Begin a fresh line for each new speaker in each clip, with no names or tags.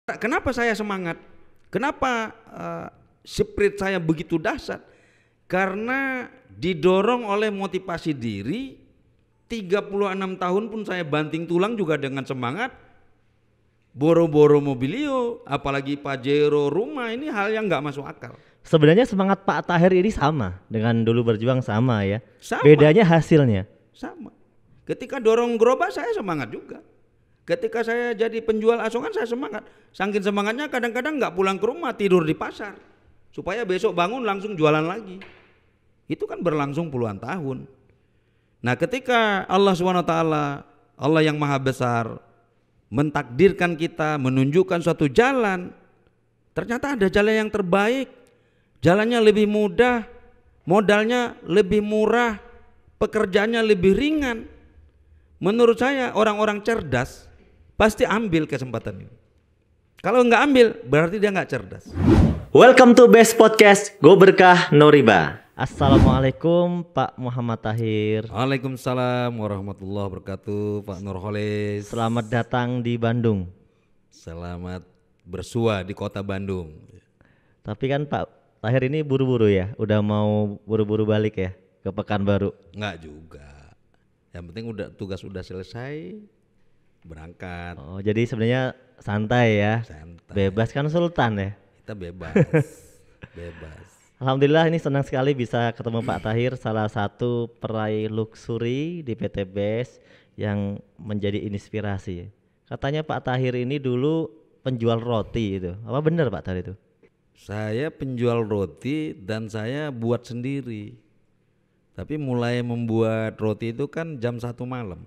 Kenapa saya semangat? Kenapa spirit saya begitu dahsyat? Karena didorong oleh motivasi diri. 36 tahun pun saya banting tulang juga dengan semangat. Boro-boro mobilio, apalagi Pajero, rumah, ini hal yang nggak masuk akal.
Sebenarnya semangat Pak Tahir ini sama dengan dulu berjuang sama ya.
Sama.
Bedanya hasilnya.
Sama. Ketika dorong gerobak saya semangat juga. Ketika saya jadi penjual asongan saya semangat. Saking semangatnya kadang-kadang nggak pulang ke rumah, tidur di pasar supaya besok bangun langsung jualan lagi. Itu kan berlangsung puluhan tahun. Nah, ketika Allah SWT, Allah yang maha besar, mentakdirkan kita, menunjukkan suatu jalan, ternyata ada jalan yang terbaik, jalannya lebih mudah, modalnya lebih murah, pekerjaannya lebih ringan. Menurut saya orang-orang cerdas pasti ambil kesempatan ini. Kalau nggak ambil berarti dia nggak cerdas.
Welcome to Best Podcast, Go Berkah No Riba.
Assalamualaikum Pak Muhammad Tahir.
Waalaikumsalam warahmatullahi wabarakatuh, Pak Nurholis.
Selamat datang di Bandung.
Selamat bersua di kota Bandung.
Tapi kan Pak Tahir ini buru-buru ya, udah mau buru-buru balik ya ke Pekanbaru.
Nggak juga. Yang penting tugas udah selesai, berangkat.
Oh, jadi sebenarnya santai ya.
Santai.
Bebas kan Sultan ya.
Kita bebas. Bebas.
Alhamdulillah ini senang sekali bisa ketemu Pak Tahir, salah satu peraih luxury di PT BES yang menjadi inspirasi. Katanya Pak Tahir ini dulu penjual roti itu. Apa benar Pak Tahir itu?
Saya penjual roti dan saya buat sendiri. Tapi mulai membuat roti itu kan jam 1 malam.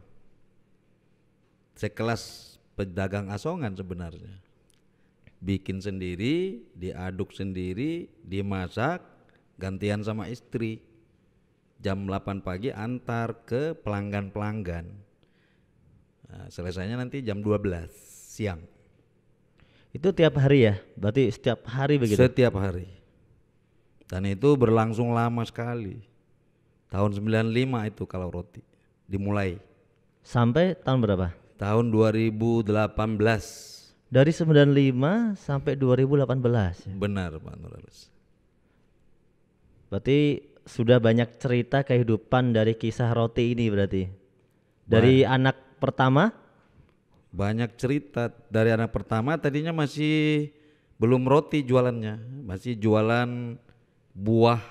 Sekelas pedagang asongan sebenarnya. Bikin sendiri, diaduk sendiri, dimasak, gantian sama istri. Jam 8 pagi antar ke pelanggan-pelanggan. Nah, selesainya nanti jam 12 siang.
Itu tiap hari ya? Berarti setiap hari begitu?
Setiap hari. Dan itu berlangsung lama sekali. Tahun 95 itu kalau roti dimulai.
Sampai tahun berapa?
Tahun 2018.
Dari 95 sampai 2018 ya?
Benar Pak Nurholis.
Berarti sudah banyak cerita kehidupan dari kisah roti ini berarti. Dari anak pertama?
Banyak cerita dari anak pertama, tadinya masih belum roti jualannya, masih jualan buah,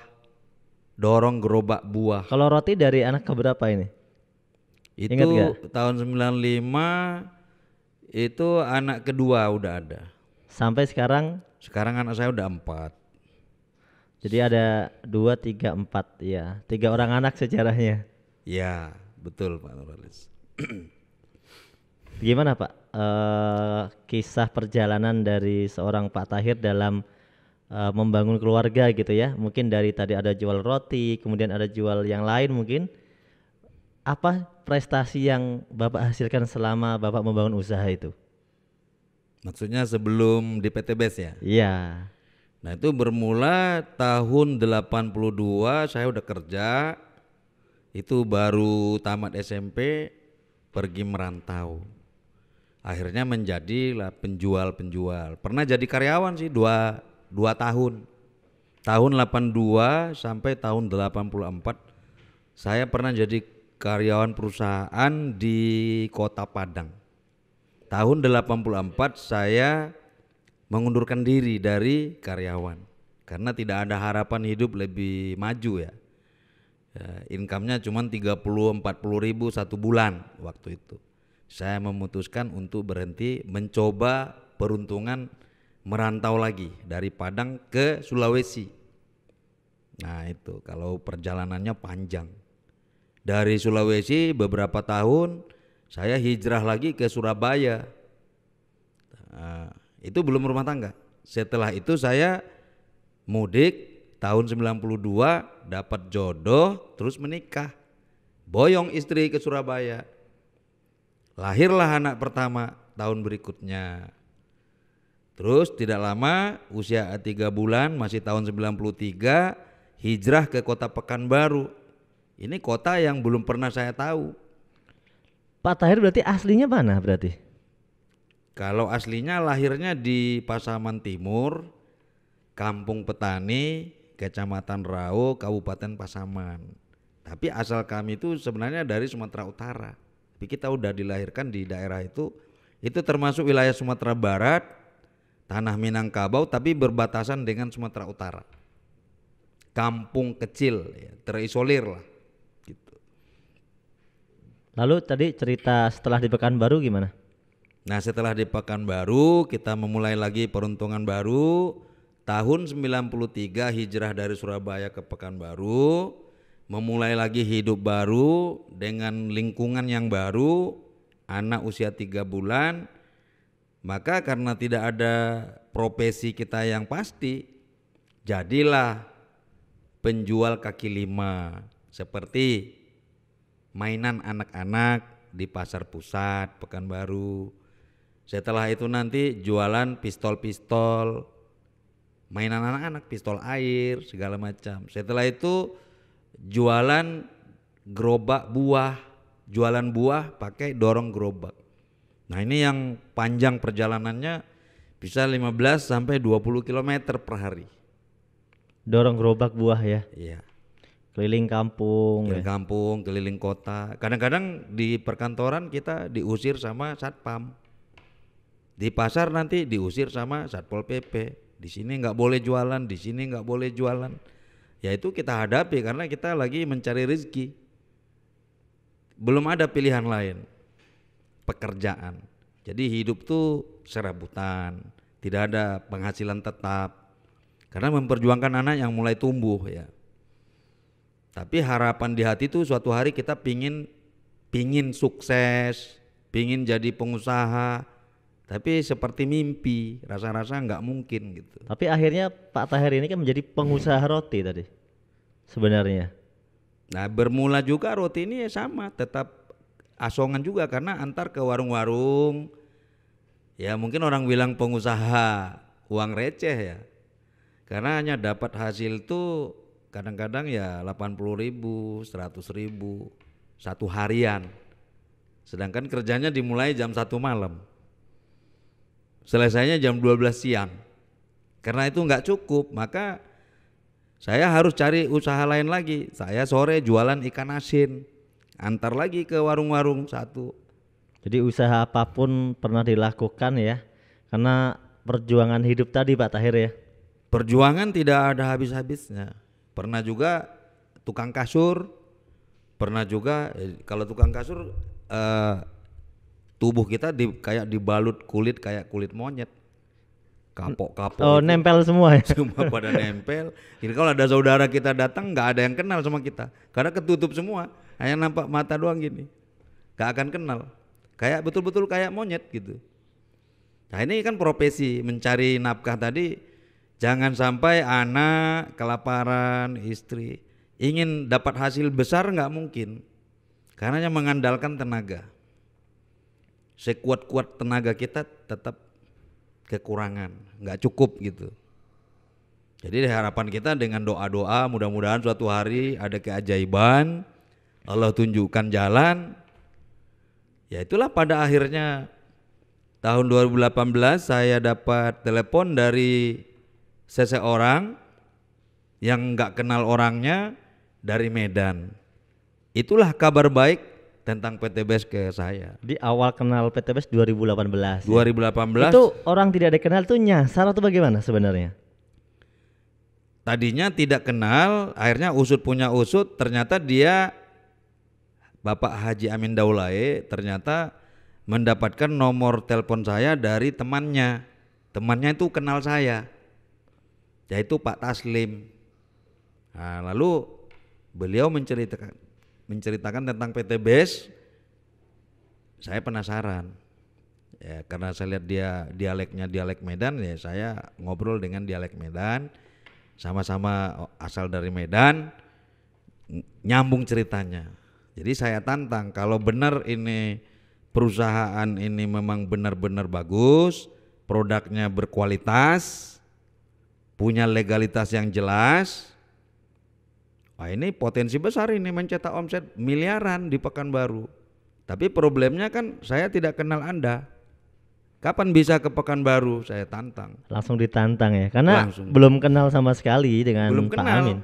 dorong gerobak buah.
Kalau roti dari anak keberapa ini?
Itu
Ingat gak?
tahun 95 itu anak kedua udah ada.
Sampai sekarang?
Sekarang anak saya udah 4.
Jadi ada 2, 3, 4 ya. 3 orang anak sejarahnya.
Ya betul Pak Nurholis.
Gimana Pak kisah perjalanan dari seorang Pak Tahir dalam membangun keluarga gitu ya? Mungkin dari tadi ada jual roti, kemudian ada jual yang lain mungkin. Apa prestasi yang Bapak hasilkan selama Bapak membangun usaha itu?
Maksudnya sebelum di PT BES ya?
Iya.
Nah itu bermula tahun 82 saya udah kerja. Itu baru tamat SMP, pergi merantau. Akhirnya menjadilah penjual-penjual. Pernah jadi karyawan sih 2 tahun. Tahun 82 sampai tahun 84 saya pernah jadi karyawan perusahaan di Kota Padang. Tahun 84 saya mengundurkan diri dari karyawan karena tidak ada harapan hidup lebih maju ya. Income-nya cuma 30-40 ribu satu bulan waktu itu. Saya memutuskan untuk berhenti mencoba peruntungan merantau lagi dari Padang ke Sulawesi. Nah itu kalau perjalanannya panjang. Dari Sulawesi beberapa tahun saya hijrah lagi ke Surabaya. Nah, itu belum rumah tangga. Setelah itu saya mudik tahun 92, dapat jodoh, terus menikah. Boyong istri ke Surabaya. Lahirlah anak pertama tahun berikutnya. Terus tidak lama, usia 3 bulan, masih tahun 93, hijrah ke kota Pekanbaru. Ini kota yang belum pernah saya tahu.
Pak Tahir berarti aslinya mana berarti?
Kalau aslinya lahirnya di Pasaman Timur, Kampung Petani, Kecamatan Rau, Kabupaten Pasaman. Tapi asal kami itu sebenarnya dari Sumatera Utara. Tapi kita udah dilahirkan di daerah itu termasuk wilayah Sumatera Barat, Tanah Minangkabau, tapi berbatasan dengan Sumatera Utara. Kampung kecil, ya, terisolir lah. Gitu.
Lalu tadi cerita setelah di Pekanbaru gimana?
Nah setelah di Pekanbaru kita memulai lagi peruntungan baru. Tahun 93 hijrah dari Surabaya ke Pekanbaru, memulai lagi hidup baru dengan lingkungan yang baru, anak usia 3 bulan. Maka karena tidak ada profesi kita yang pasti, jadilah penjual kaki lima seperti mainan anak-anak di Pasar Pusat Pekanbaru. Setelah itu nanti jualan pistol-pistol, mainan anak-anak, pistol air segala macam. Setelah itu jualan gerobak buah, jualan buah pakai dorong gerobak. Nah ini yang panjang perjalanannya bisa 15 sampai 20 km per hari.
Dorong gerobak buah ya,
Iya.
keliling kampung
Keliling
ya.
kampung, keliling kota. Kadang-kadang di perkantoran kita diusir sama satpam. Di pasar nanti diusir sama Satpol PP. Di sini nggak boleh jualan, di sini nggak boleh jualan. Ya itu kita hadapi karena kita lagi mencari rezeki. Belum ada pilihan lain, pekerjaan. Jadi hidup tuh serabutan, tidak ada penghasilan tetap. Karena memperjuangkan anak yang mulai tumbuh ya. Tapi harapan di hati tuh suatu hari kita pingin sukses, pingin jadi pengusaha. Tapi seperti mimpi, rasa-rasa nggak mungkin gitu.
Tapi akhirnya Pak Tahir ini kan menjadi pengusaha roti tadi sebenarnya.
Nah bermula juga roti ini ya sama, tetap asongan juga karena antar ke warung-warung. Ya mungkin orang bilang pengusaha uang receh ya. Karena hanya dapat hasil tuh kadang-kadang ya 80.000, 100.000 satu harian. Sedangkan kerjanya dimulai jam 1 malam. Selesainya jam 12 siang. Karena itu nggak cukup, maka saya harus cari usaha lain lagi. Saya sore jualan ikan asin, antar lagi ke warung-warung satu.
Jadi usaha apapun pernah dilakukan ya, karena perjuangan hidup tadi Pak Tahir ya.
Perjuangan tidak ada habis-habisnya. Pernah juga tukang kasur, pernah juga kalau tukang kasur tubuh kita kayak dibalut kulit kayak kulit monyet, kapok-kapok.
Oh
itu.
nempel semua ya.
Semua pada nempel. Jadi kalau ada saudara kita datang nggak ada yang kenal sama kita karena ketutup semua, hanya nampak mata doang gini, nggak akan kenal. Kayak betul-betul kayak monyet gitu. Nah ini kan profesi mencari nafkah tadi, jangan sampai anak kelaparan, istri ingin dapat hasil besar nggak mungkin, karena yang mengandalkan tenaga. Sekuat-kuat tenaga kita tetap kekurangan, nggak cukup gitu. Jadi harapan kita dengan doa-doa mudah-mudahan suatu hari ada keajaiban, Allah tunjukkan jalan. Ya itulah pada akhirnya tahun 2018 saya dapat telepon dari seseorang yang nggak kenal orangnya dari Medan. Itulah kabar baik tentang PTBS ke saya.
Di awal kenal PTBS 2018.
2018
Itu orang tidak dikenal tuh nyasar atau bagaimana sebenarnya?
tadinya tidak kenal, akhirnya usut punya usut, ternyata dia Bapak Haji Amin Daulae ternyata mendapatkan nomor telepon saya dari temannya. Temannya itu kenal saya, yaitu Pak Taslim. Nah, lalu beliau menceritakan tentang PTBS. Saya penasaran ya, karena saya lihat dia dialeknya dialek Medan, ya saya ngobrol dengan dialek Medan, sama-sama asal dari Medan, nyambung ceritanya. Jadi saya tantang, kalau benar ini perusahaan ini memang benar-benar bagus, produknya berkualitas, punya legalitas yang jelas, wah ini potensi besar ini mencetak omset miliaran di Pekanbaru. Tapi problemnya kan saya tidak kenal Anda. Kapan bisa ke Pekanbaru? Saya tantang.
Langsung ditantang ya, karena
Langsung.
belum kenal sama sekali dengan
Belum
Pak
kenal.
Amin.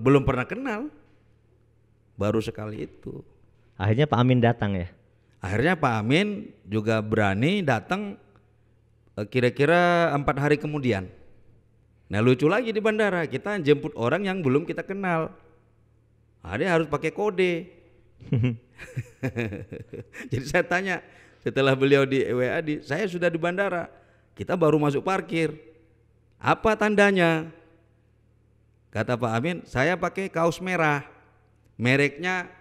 Belum pernah kenal. Baru sekali itu.
Akhirnya Pak Amin datang ya.
Akhirnya Pak Amin juga berani datang kira-kira 4 hari kemudian. Nah lucu lagi di bandara, kita jemput orang yang belum kita kenal. Nah, dia harus pakai kode. Jadi saya tanya setelah beliau di WA, saya sudah di bandara, kita baru masuk parkir. Apa tandanya? Kata Pak Amin, saya pakai kaos merah, mereknya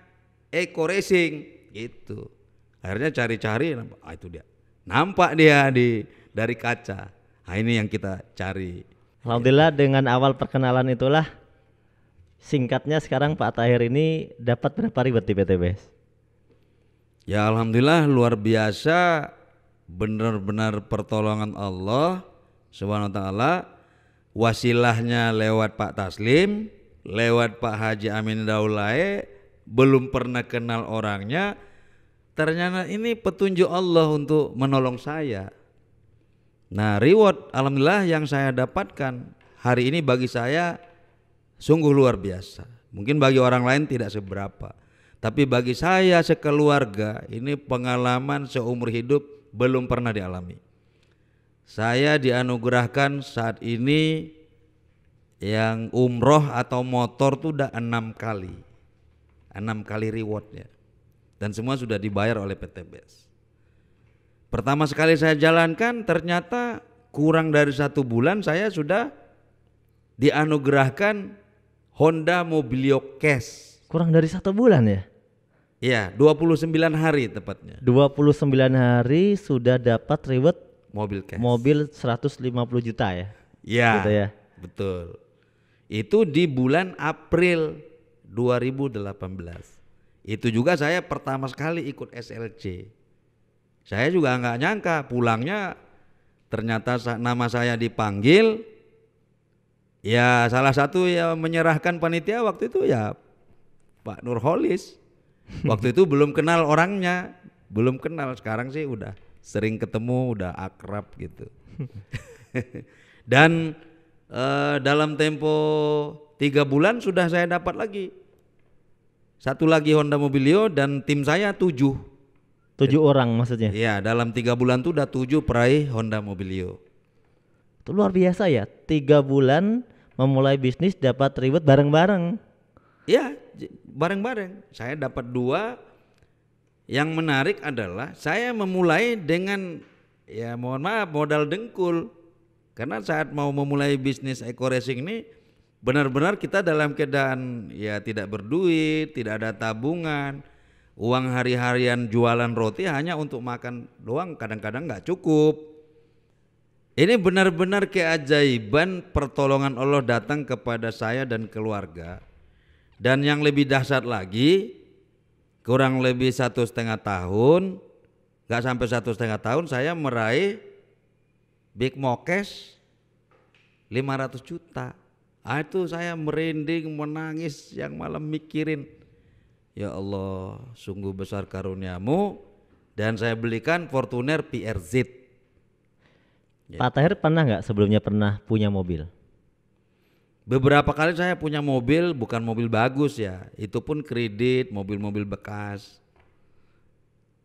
Eko Racing, gitu. Akhirnya cari-cari, itu dia. Nampak dia dari kaca. Nah, ini yang kita cari.
Alhamdulillah dengan awal perkenalan itulah singkatnya sekarang Pak Tahir ini dapat berapa ribet di PTBS?
Ya alhamdulillah luar biasa, benar-benar pertolongan Allah Subhanahu wa taala. Wasilahnya lewat Pak Taslim, lewat Pak Haji Amin Daulae, belum pernah kenal orangnya. Ternyata ini petunjuk Allah untuk menolong saya. Nah, reward alhamdulillah yang saya dapatkan hari ini bagi saya sungguh luar biasa. Mungkin bagi orang lain tidak seberapa, tapi bagi saya sekeluarga ini pengalaman seumur hidup belum pernah dialami. Saya dianugerahkan saat ini yang umroh atau motor tuh udah 6 kali. 6 kali rewardnya. Dan semua sudah dibayar oleh PTBS. Pertama sekali saya jalankan ternyata kurang dari 1 bulan saya sudah dianugerahkan Honda Mobilio Cash.
Kurang dari 1 bulan ya?
Iya, 29 hari tepatnya.
29 hari sudah dapat reward
Mobil cash.
mobil 150 juta ya?
Iya,
Gitu ya?
betul. Itu di bulan April 2018. Itu juga saya pertama sekali ikut SLC. Saya juga nggak nyangka pulangnya ternyata nama saya dipanggil. Ya salah satu yang menyerahkan panitia waktu itu ya Pak Nurholis. Waktu itu belum kenal orangnya, belum kenal. Sekarang sih udah sering ketemu, udah akrab gitu. Dan dalam tempo 3 bulan sudah saya dapat lagi 1 lagi Honda Mobilio dan tim saya 7.
7 orang maksudnya?
Iya, dalam 3 bulan tuh udah 7 peraih Honda Mobilio.
Itu luar biasa ya, 3 bulan memulai bisnis dapat reward bareng-bareng.
Iya, bareng-bareng. Saya dapat 2. Yang menarik adalah saya memulai dengan ya mohon maaf modal dengkul. Karena saat mau memulai bisnis Eko Racing ini benar-benar kita dalam keadaan ya tidak berduit, tidak ada tabungan. Uang hari-harian jualan roti hanya untuk makan doang, kadang-kadang nggak cukup. Ini benar-benar keajaiban pertolongan Allah datang kepada saya dan keluarga. Dan yang lebih dahsyat lagi, kurang lebih 1,5 tahun, nggak sampai 1,5 tahun saya meraih Big Mokes 500 juta. Itu saya merinding, menangis yang malam mikirin. Ya Allah, sungguh besar karuniamu. Dan saya belikan Fortuner PRZ.
Pak Tahir pernah nggak sebelumnya pernah punya mobil?
Beberapa kali saya punya mobil, bukan mobil bagus ya. Itu pun kredit, mobil-mobil bekas.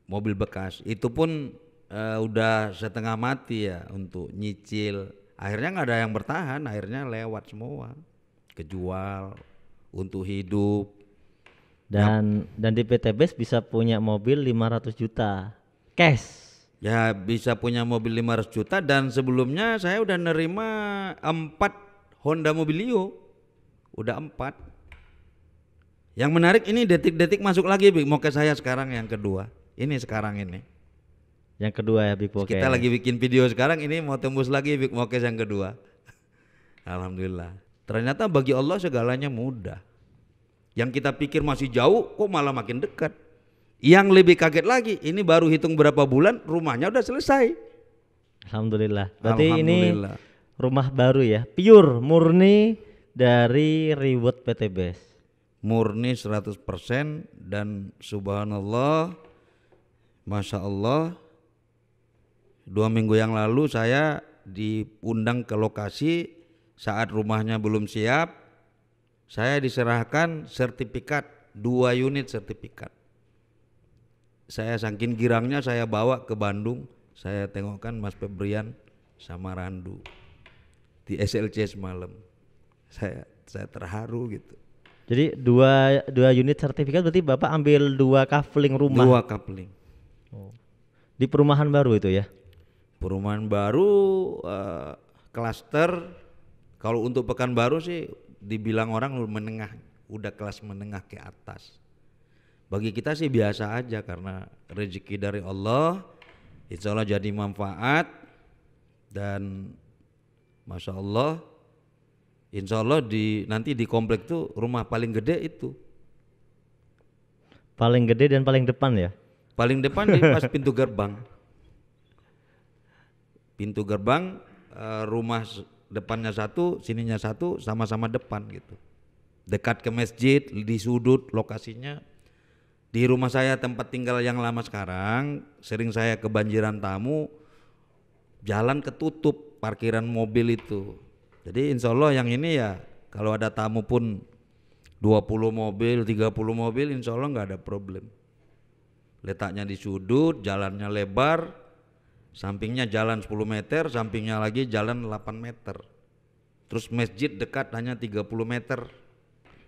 Mobil bekas. Itu pun udah setengah mati ya untuk nyicil. Akhirnya nggak ada yang bertahan, akhirnya lewat semua. Kejual untuk hidup.
Dan di PTBS bisa punya mobil 500 juta cash.
Ya bisa punya mobil 500 juta dan sebelumnya saya udah nerima 4 Honda Mobilio. Udah 4. Yang menarik ini detik-detik masuk lagi Big Moke saya sekarang yang kedua. Ini sekarang ini.
Yang kedua ya Big Moke.
Kita lagi bikin video sekarang ini mau tembus lagi Big Moke yang kedua. Alhamdulillah. Ternyata bagi Allah segalanya mudah. Yang kita pikir masih jauh kok malah makin dekat. Yang lebih kaget lagi, ini baru hitung berapa bulan rumahnya udah selesai.
Alhamdulillah. Berarti
Alhamdulillah.
ini rumah baru ya, pure murni dari reward PTBS.
Murni 100% dan subhanallah, masya Allah, 2 minggu yang lalu saya diundang ke lokasi saat rumahnya belum siap. Saya diserahkan sertifikat, 2 unit sertifikat. Saya saking girangnya saya bawa ke Bandung, saya tengokkan Mas Febrian sama Randu di SLC semalam. Saya terharu gitu.
Jadi dua unit sertifikat berarti Bapak ambil 2 kafling rumah.
2 coupling.
Di perumahan baru itu ya?
Perumahan baru klaster. Kalau untuk Pekanbaru sih dibilang orang menengah, udah kelas menengah ke atas. Bagi kita sih biasa aja karena rezeki dari Allah, insya Allah jadi manfaat. Dan Masya Allah, insya Allah nanti di komplek tuh rumah paling gede itu.
Paling gede dan paling depan ya?
Paling depan di pas pintu gerbang. Pintu gerbang, rumah depannya satu, sininya satu, sama-sama depan gitu. Dekat ke masjid, di sudut lokasinya. Di rumah saya tempat tinggal yang lama sekarang, sering saya kebanjiran tamu, jalan ketutup parkiran mobil itu. Jadi insya Allah yang ini ya kalau ada tamu pun 20 mobil, 30 mobil insya Allah nggak ada problem. Letaknya di sudut, jalannya lebar, sampingnya jalan 10 meter, sampingnya lagi jalan 8 meter. Terus masjid dekat hanya 30 meter.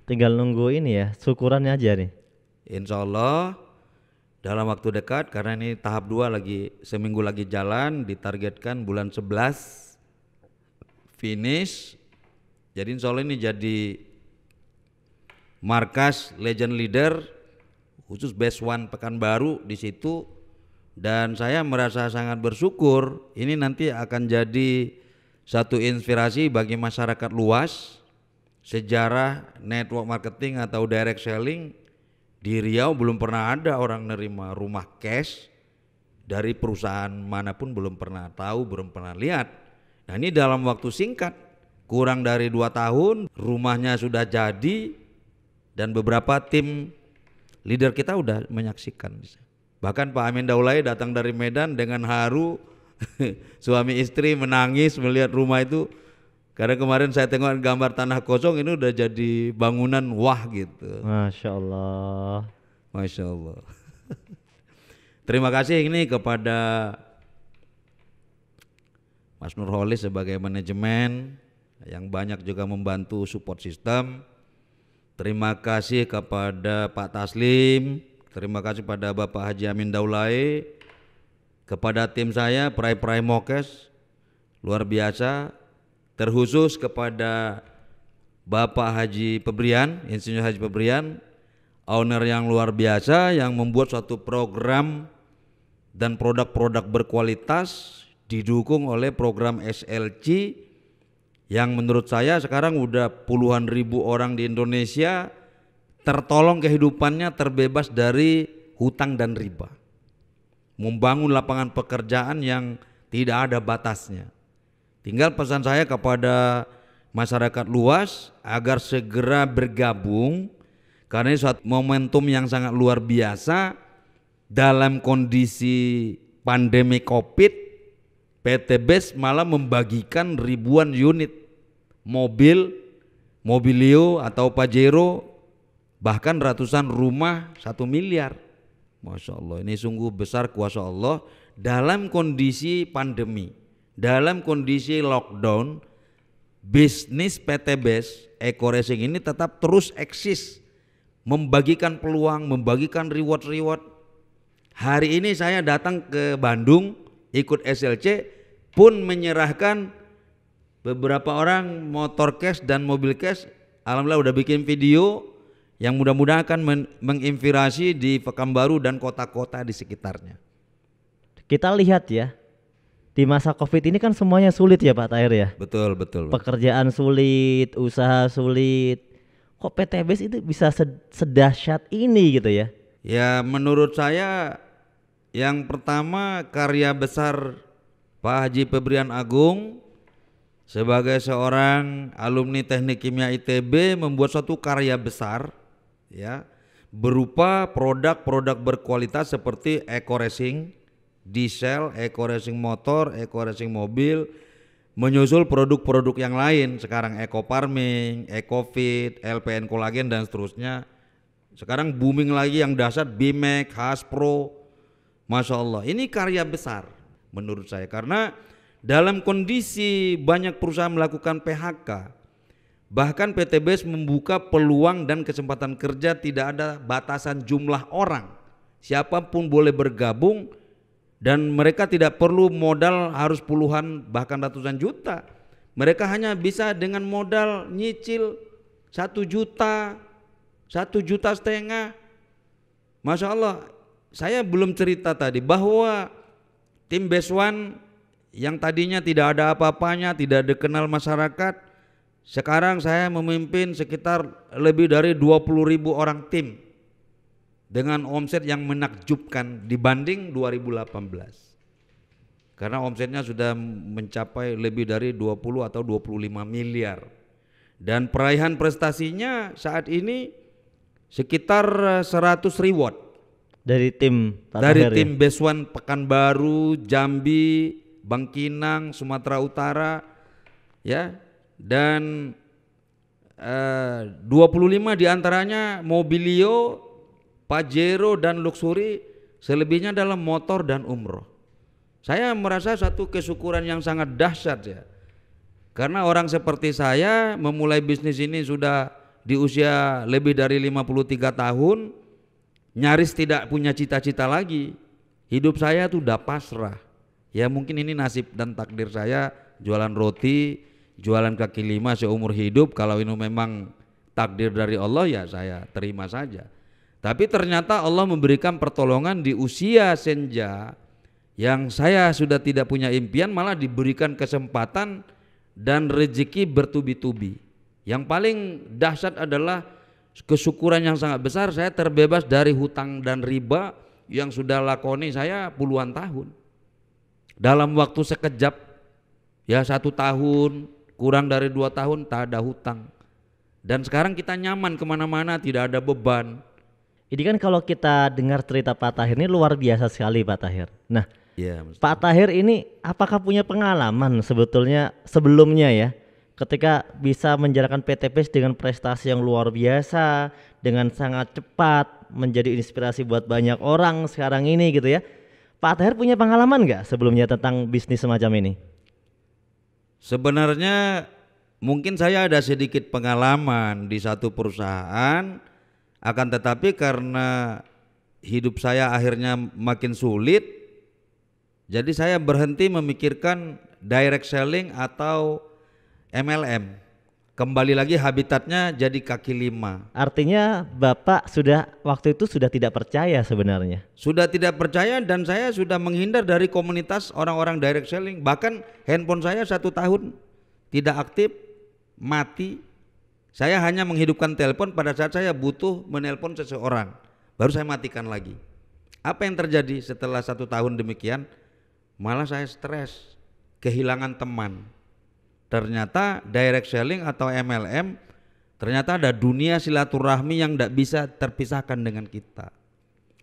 Tinggal nunggu ini ya, syukurannya aja nih.
Insya Allah dalam waktu dekat, karena ini tahap 2 lagi, seminggu lagi jalan, ditargetkan bulan 11 finish. Jadi insya Allah ini jadi markas legend leader khusus Best One Pekanbaru di situ. Dan saya merasa sangat bersyukur ini nanti akan jadi satu inspirasi bagi masyarakat luas. Sejarah network marketing atau direct selling di Riau belum pernah ada orang nerima rumah cash dari perusahaan manapun, belum pernah tahu, belum pernah lihat. Nah ini dalam waktu singkat, kurang dari 2 tahun rumahnya sudah jadi dan beberapa tim leader kita udah menyaksikan. Bahkan Pak Amin Daulay datang dari Medan dengan haru, suami istri menangis melihat rumah itu. Karena kemarin saya tengok gambar tanah kosong, ini udah jadi bangunan wah gitu.
Masya Allah.
Masya Allah. Terima kasih ini kepada Mas Nurholis sebagai manajemen yang banyak juga membantu support system. Terima kasih kepada Pak Taslim, terima kasih pada Bapak Haji Amin Daulay, kepada tim saya Prai Mokes, luar biasa. Terkhusus kepada Bapak Haji Febrian, Insinyur Haji Febrian, owner yang luar biasa yang membuat suatu program dan produk-produk berkualitas didukung oleh program SLC yang menurut saya sekarang udah puluhan ribu orang di Indonesia tertolong kehidupannya, terbebas dari hutang dan riba, membangun lapangan pekerjaan yang tidak ada batasnya. Tinggal pesan saya kepada masyarakat luas agar segera bergabung karena ini suatu momentum yang sangat luar biasa dalam kondisi pandemi Covid. PT BES malah membagikan ribuan unit mobilio atau Pajero, bahkan ratusan rumah 1 miliar. Masya Allah, ini sungguh besar kuasa Allah dalam kondisi pandemi. Dalam kondisi lockdown, bisnis PT BES Eco Racing ini tetap terus eksis, membagikan peluang, membagikan reward. Hari ini saya datang ke Bandung ikut SLC pun menyerahkan beberapa orang motor cash dan mobil cash. Alhamdulillah udah bikin video yang mudah-mudahan akan menginspirasi di Pekanbaru dan kota-kota di sekitarnya.
Kita lihat ya, di masa Covid ini kan semuanya sulit ya Pak Tahir ya.
Betul.
Pekerjaan sulit, usaha sulit. Kok PT BES itu bisa sedahsyat ini gitu ya?
Ya menurut saya yang pertama karya besar Pak Haji Febrian Agung sebagai seorang alumni Teknik Kimia ITB membuat suatu karya besar ya, berupa produk-produk berkualitas seperti Eco Racing diesel, Eco Racing motor, Eco Racing mobil, menyusul produk-produk yang lain sekarang Eco Farming, EcoFit, LPN Collagen dan seterusnya. Sekarang booming lagi yang dahsyat Bimax, Haspro. Masya Allah, ini karya besar menurut saya karena dalam kondisi banyak perusahaan melakukan PHK, bahkan PTBS membuka peluang dan kesempatan kerja, tidak ada batasan jumlah orang, siapapun boleh bergabung dan mereka tidak perlu modal harus puluhan bahkan ratusan juta. Mereka hanya bisa dengan modal nyicil 1 juta, 1,5 juta. Masya Allah, saya belum cerita tadi bahwa tim Best One yang tadinya tidak ada apa-apanya, tidak dikenal masyarakat, sekarang saya memimpin sekitar lebih dari 20.000 orang tim dengan omset yang menakjubkan dibanding 2018. Karena omsetnya sudah mencapai lebih dari 20 atau 25 miliar. Dan peraihan prestasinya saat ini sekitar 100 reward.
Dari tim Pak
Dari
Tahir
tim Best One Pekanbaru, Jambi, Bangkinang, Sumatera Utara, ya, dan 25 diantaranya Mobilio, Pajero dan Luxury, selebihnya dalam motor dan umroh. Saya merasa satu kesyukuran yang sangat dahsyat ya, karena orang seperti saya memulai bisnis ini sudah di usia lebih dari 53 tahun, nyaris tidak punya cita-cita lagi. Hidup saya tuh udah pasrah. Ya mungkin ini nasib dan takdir saya, jualan roti, jualan kaki lima seumur hidup. Kalau ini memang takdir dari Allah ya saya terima saja. Tapi ternyata Allah memberikan pertolongan di usia senja yang saya sudah tidak punya impian, malah diberikan kesempatan dan rezeki bertubi-tubi. Yang paling dahsyat adalah kesyukuran yang sangat besar, saya terbebas dari hutang dan riba yang sudah lakoni saya puluhan tahun. Dalam waktu sekejap, ya 1 tahun, kurang dari 2 tahun tak ada hutang. Dan sekarang kita nyaman kemana-mana, tidak ada beban.
Ini kan kalau kita dengar cerita Pak Tahir ini luar biasa sekali Pak Tahir. Nah,
Ya,
Pak Tahir ini apakah punya pengalaman sebetulnya sebelumnya ya, ketika bisa menjalankan PTBS dengan prestasi yang luar biasa, dengan sangat cepat menjadi inspirasi buat banyak orang sekarang ini gitu ya. Pak Tahir punya pengalaman nggak sebelumnya tentang bisnis semacam ini?
sebenarnya mungkin saya ada sedikit pengalaman di satu perusahaan, akan tetapi karena hidup saya akhirnya makin sulit, jadi saya berhenti memikirkan direct selling atau MLM. Kembali lagi habitatnya jadi kaki lima.
Artinya Bapak sudah waktu itu sudah tidak percaya sebenarnya.
Sudah tidak percaya dan saya sudah menghindar dari komunitas orang-orang direct selling. Bahkan handphone saya 1 tahun tidak aktif, mati. Saya hanya menghidupkan telepon pada saat saya butuh menelpon seseorang, baru saya matikan lagi. Apa yang terjadi setelah 1 tahun demikian? Malah saya stres, kehilangan teman. Ternyata direct selling atau MLM, ternyata ada dunia silaturahmi yang tidak bisa terpisahkan dengan kita.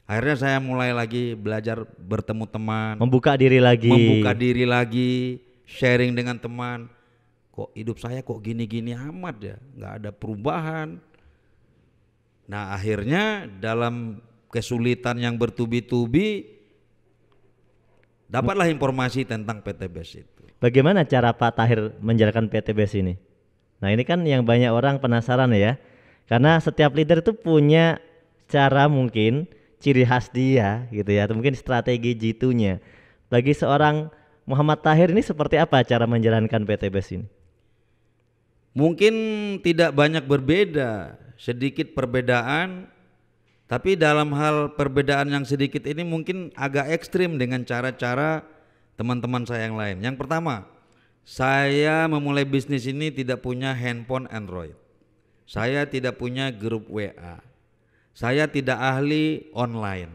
Akhirnya saya mulai lagi belajar bertemu teman,
Membuka diri lagi.
sharing dengan teman. Kok hidup saya kok gini-gini amat ya, nggak ada perubahan. Nah akhirnya dalam kesulitan yang bertubi-tubi, dapatlah informasi tentang PTBS itu.
Bagaimana cara Pak Tahir menjalankan PTBS ini? Nah ini kan yang banyak orang penasaran ya, karena setiap leader itu punya cara mungkin ciri khas dia gitu ya, atau mungkin strategi jitu-nya. Bagi seorang Muhammad Tahir ini seperti apa cara menjalankan PTBS ini?
Mungkin tidak banyak berbeda, sedikit perbedaan, tapi dalam hal perbedaan yang sedikit ini mungkin agak ekstrim dengan cara-cara teman-teman saya yang lain. Yang pertama, saya memulai bisnis ini tidak punya handphone Android. Saya tidak punya grup WA. Saya tidak ahli online.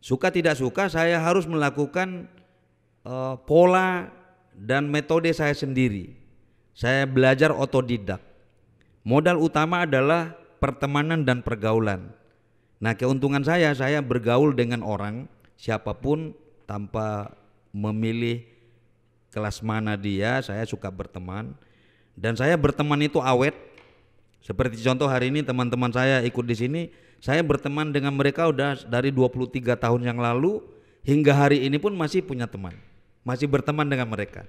Suka tidak suka saya harus melakukan pola dan metode saya sendiri. Saya belajar otodidak. Modal utama adalah pertemanan dan pergaulan. Nah, keuntungan saya bergaul dengan orang siapapun tanpa memilih kelas mana dia, saya suka berteman. Dan saya berteman itu awet. Seperti contoh hari ini teman-teman saya ikut di sini, saya berteman dengan mereka udah dari 23 tahun yang lalu hingga hari ini pun masih punya teman. Masih berteman dengan mereka.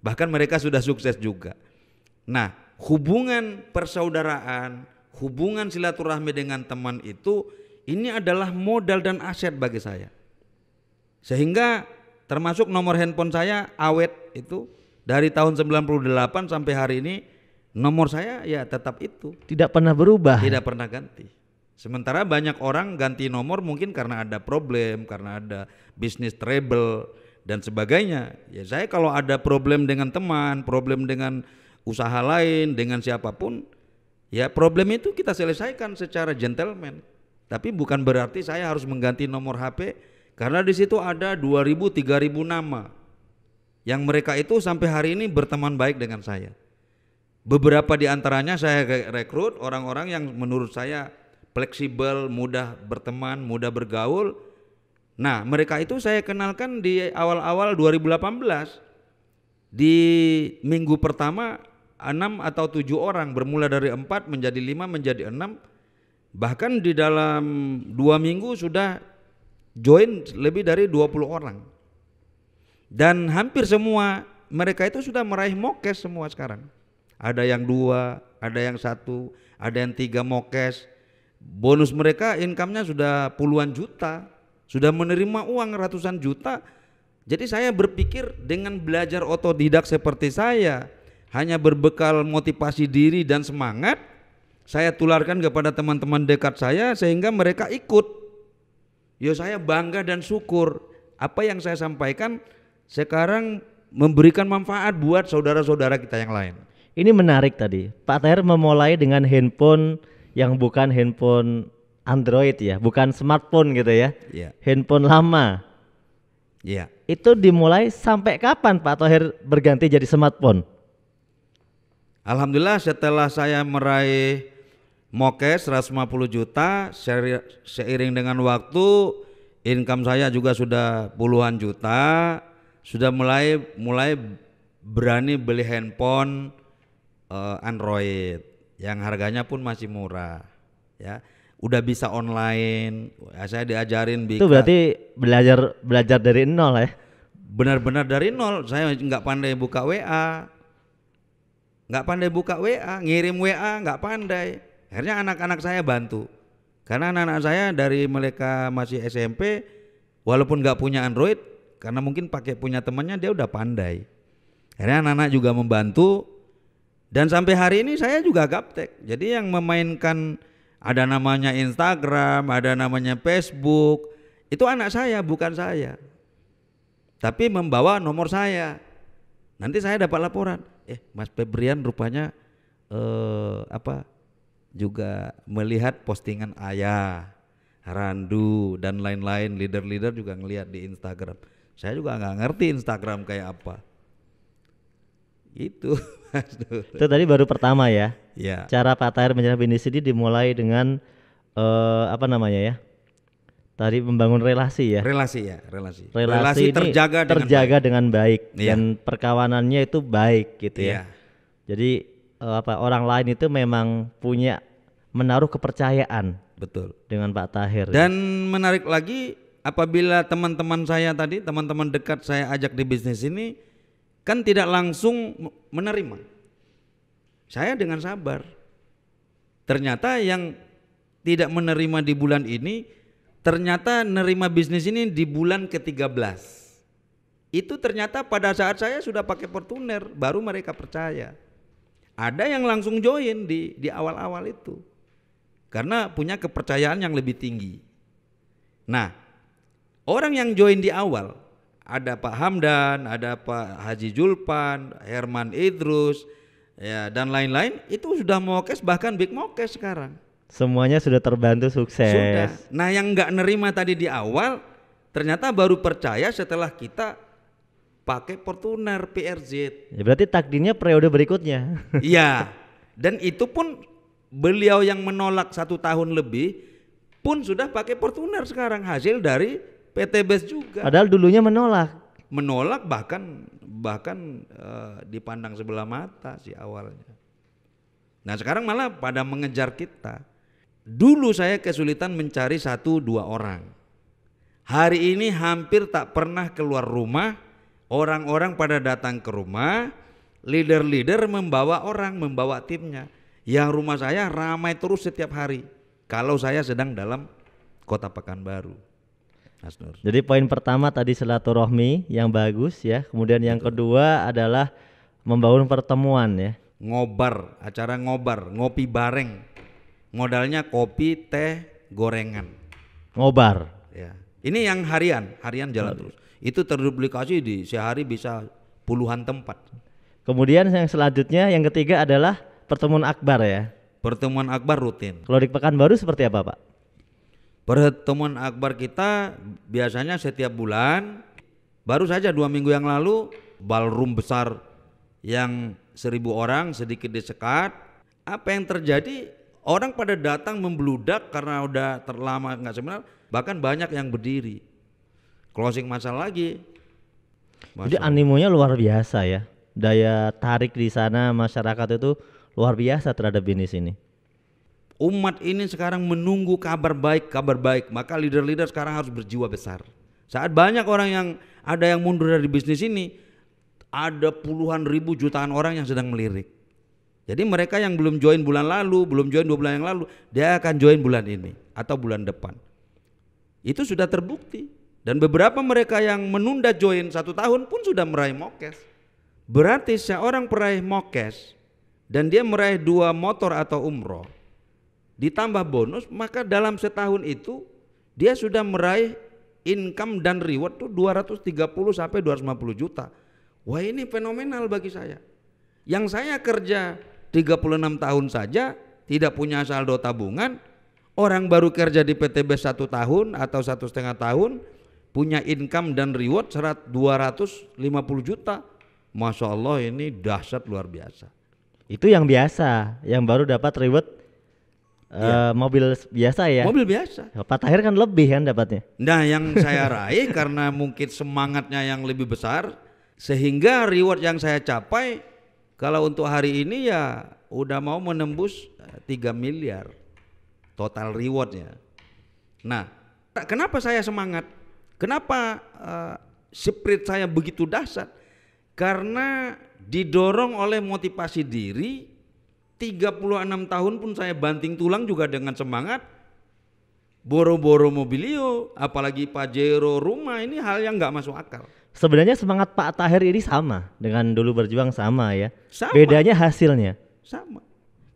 Bahkan mereka sudah sukses juga. Nah, hubungan persaudaraan, hubungan silaturahmi dengan teman itu, ini adalah modal dan aset bagi saya. Sehingga termasuk nomor handphone saya awet itu dari tahun 98 sampai hari ini nomor saya ya tetap itu.
Tidak pernah berubah.
Tidak pernah ganti. Sementara banyak orang ganti nomor mungkin karena ada problem, karena ada bisnis trouble dan sebagainya. Ya saya kalau ada problem dengan teman, problem dengan usaha lain, dengan siapapun, ya problem itu kita selesaikan secara gentleman. Tapi bukan berarti saya harus mengganti nomor HP karena di situ ada 2.000, 3.000 nama yang mereka itu sampai hari ini berteman baik dengan saya. Beberapa di antaranya saya rekrut orang-orang yang menurut saya fleksibel, mudah berteman, mudah bergaul. Nah, mereka itu saya kenalkan di awal-awal 2018. Di minggu pertama 6 atau 7 orang, bermula dari 4 menjadi 5 menjadi 6. Bahkan di dalam 2 minggu sudah join lebih dari 20 orang. Dan hampir semua mereka itu sudah meraih mokes semua sekarang. Ada yang 2, ada yang 1, ada yang 3 mokes. Bonus mereka income-nya sudah puluhan juta, sudah menerima uang ratusan juta. Jadi saya berpikir dengan belajar otodidak seperti saya, hanya berbekal motivasi diri dan semangat, saya tularkan kepada teman-teman dekat saya sehingga mereka ikut. Ya saya bangga dan syukur apa yang saya sampaikan sekarang memberikan manfaat buat saudara-saudara kita yang lain.
Ini menarik tadi. Pak Tahir memulai dengan handphone yang bukan handphone Android ya, bukan smartphone gitu ya.
Iya.
Handphone lama.
Iya.
Itu dimulai sampai kapan Pak Tahir berganti jadi smartphone?
Alhamdulillah setelah saya meraih mokes 150 juta, seiring dengan waktu income saya juga sudah puluhan juta, sudah mulai berani beli handphone Android yang harganya pun masih murah ya. Udah bisa online, saya diajarin
Itu berarti belajar dari nol ya.
Benar-benar dari nol. Saya nggak pandai buka WA, ngirim WA nggak pandai. Akhirnya anak-anak saya bantu, karena anak-anak saya dari mereka masih SMP, walaupun nggak punya Android, karena mungkin pakai punya temannya dia udah pandai. Akhirnya anak-anak juga membantu, dan sampai hari ini saya juga gaptek. Jadi yang memainkan ada namanya Instagram, ada namanya Facebook, itu anak saya bukan saya. Tapi membawa nomor saya. Nanti saya dapat laporan, Mas Febrian rupanya juga melihat postingan Ayah, Randu dan lain-lain, leader-leader juga ngelihat di Instagram. Saya juga nggak ngerti Instagram kayak apa. Itu
tadi baru pertama ya.
Ya.
Cara Pak Tahir menjadi bisnis ini dimulai dengan tadi membangun relasi ya.
Relasi
terjaga dengan baik
Iya.
dan perkawanannya itu baik gitu
Iya.
ya. Jadi orang lain itu memang punya menaruh kepercayaan.
Betul.
Dengan Pak Tahir.
Dan menarik lagi, apabila teman-teman saya tadi, teman-teman dekat saya ajak di bisnis ini, kan tidak langsung menerima. Saya dengan sabar. Ternyata yang tidak menerima di bulan ini, ternyata nerima bisnis ini di bulan ke-13. Itu ternyata pada saat saya sudah pakai Fortuner, baru mereka percaya. Ada yang langsung join di awal-awal itu, karena punya kepercayaan yang lebih tinggi. Nah, orang yang join di awal, ada Pak Hamdan, ada Pak Haji Julpan, Herman Idrus, ya dan lain-lain, itu sudah mokes, bahkan big mokes sekarang.
Semuanya sudah terbantu sukses.
Sudah. Nah, yang nggak nerima tadi di awal, ternyata baru percaya setelah kita pakai Fortuner PRZ.
Ya, berarti takdirnya periode berikutnya.
Iya. Dan itu pun beliau yang menolak 1 tahun lebih pun sudah pakai Fortuner sekarang, hasil dari PT BES juga.
Padahal dulunya menolak.
Menolak bahkan dipandang sebelah mata sih awalnya. Nah sekarang malah pada mengejar kita. Dulu saya kesulitan mencari 1-2 orang. Hari ini hampir tak pernah keluar rumah. Orang-orang pada datang ke rumah. Leader-leader membawa orang, membawa timnya. Yang rumah saya ramai terus setiap hari. Kalau saya sedang dalam Kota Pekanbaru. Mas Nur.
Jadi poin pertama tadi silaturahmi yang bagus ya. Kemudian yang kedua adalah membangun pertemuan ya.
Ngobar, acara ngobar, ngopi bareng. Modalnya kopi, teh, gorengan.
Ngobar.
Ya. Ini yang harian jalan terus. Itu terduplikasi di sehari bisa puluhan tempat.
Kemudian yang selanjutnya yang ketiga adalah pertemuan akbar ya.
Pertemuan akbar rutin.
Kalau di Pekanbaru seperti apa Pak?
Pertemuan akbar kita biasanya setiap bulan. Baru saja 2 minggu yang lalu ballroom besar yang 1.000 orang sedikit disekat. Apa yang terjadi? Orang pada datang membludak karena udah terlama nggak seminar. Bahkan banyak yang berdiri. Closing masa lagi.
Jadi animonya luar biasa ya. Daya tarik di sana masyarakat itu luar biasa terhadap bisnis ini.
Umat ini sekarang menunggu kabar baik, maka leader-leader sekarang harus berjiwa besar. Saat banyak orang yang ada yang mundur dari bisnis ini, ada puluhan ribu jutaan orang yang sedang melirik. Jadi mereka yang belum join bulan lalu, belum join 2 bulan yang lalu, dia akan join bulan ini atau bulan depan. Itu sudah terbukti. Dan beberapa mereka yang menunda join 1 tahun pun sudah meraih mokes. Berarti seorang peraih mokes dan dia meraih 2 motor atau umroh, ditambah bonus, maka dalam setahun itu dia sudah meraih income dan reward tuh 230 sampai 250 juta. Wah ini fenomenal bagi saya. Yang saya kerja 36 tahun saja tidak punya saldo tabungan, orang baru kerja di PT BES 1 tahun atau 1,5 tahun punya income dan reward 250 juta. Masya Allah ini dahsyat luar biasa.
Itu yang biasa, yang baru dapat reward mobil biasa ya.
Mobil biasa.
Pak Tahir kan lebih kan dapatnya.
Nah yang saya raih karena mungkin semangatnya yang lebih besar, sehingga reward yang saya capai kalau untuk hari ini ya udah mau menembus 3 miliar total rewardnya. Nah kenapa saya semangat? Kenapa spirit saya begitu dahsyat? Karena didorong oleh motivasi diri. 36 tahun pun saya banting tulang juga dengan semangat. Boro-boro mobilio, apalagi Pajero rumah, ini hal yang nggak masuk akal.
Sebenarnya semangat Pak Tahir ini sama dengan dulu berjuang sama ya.
Sama.
Bedanya hasilnya.
Sama.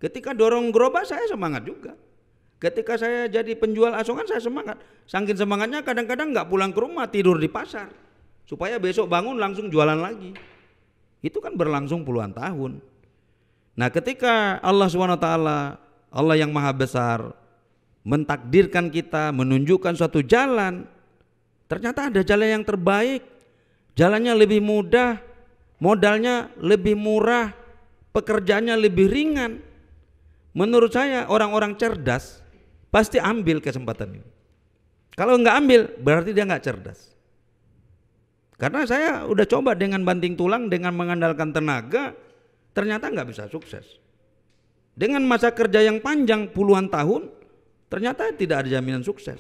Ketika dorong gerobak saya semangat juga. Ketika saya jadi penjual asongan saya semangat. Saking semangatnya kadang-kadang nggak pulang ke rumah, tidur di pasar supaya besok bangun langsung jualan lagi. Itu kan berlangsung puluhan tahun. Nah ketika Allah SWT, Allah yang maha besar mentakdirkan kita, menunjukkan suatu jalan, ternyata ada jalan yang terbaik, jalannya lebih mudah, modalnya lebih murah, pekerjaannya lebih ringan. Menurut saya orang-orang cerdas pasti ambil kesempatan ini. Kalau nggak ambil berarti dia nggak cerdas. Karena saya udah coba dengan banting tulang, dengan mengandalkan tenaga, ternyata nggak bisa sukses. Dengan masa kerja yang panjang puluhan tahun, ternyata tidak ada jaminan sukses.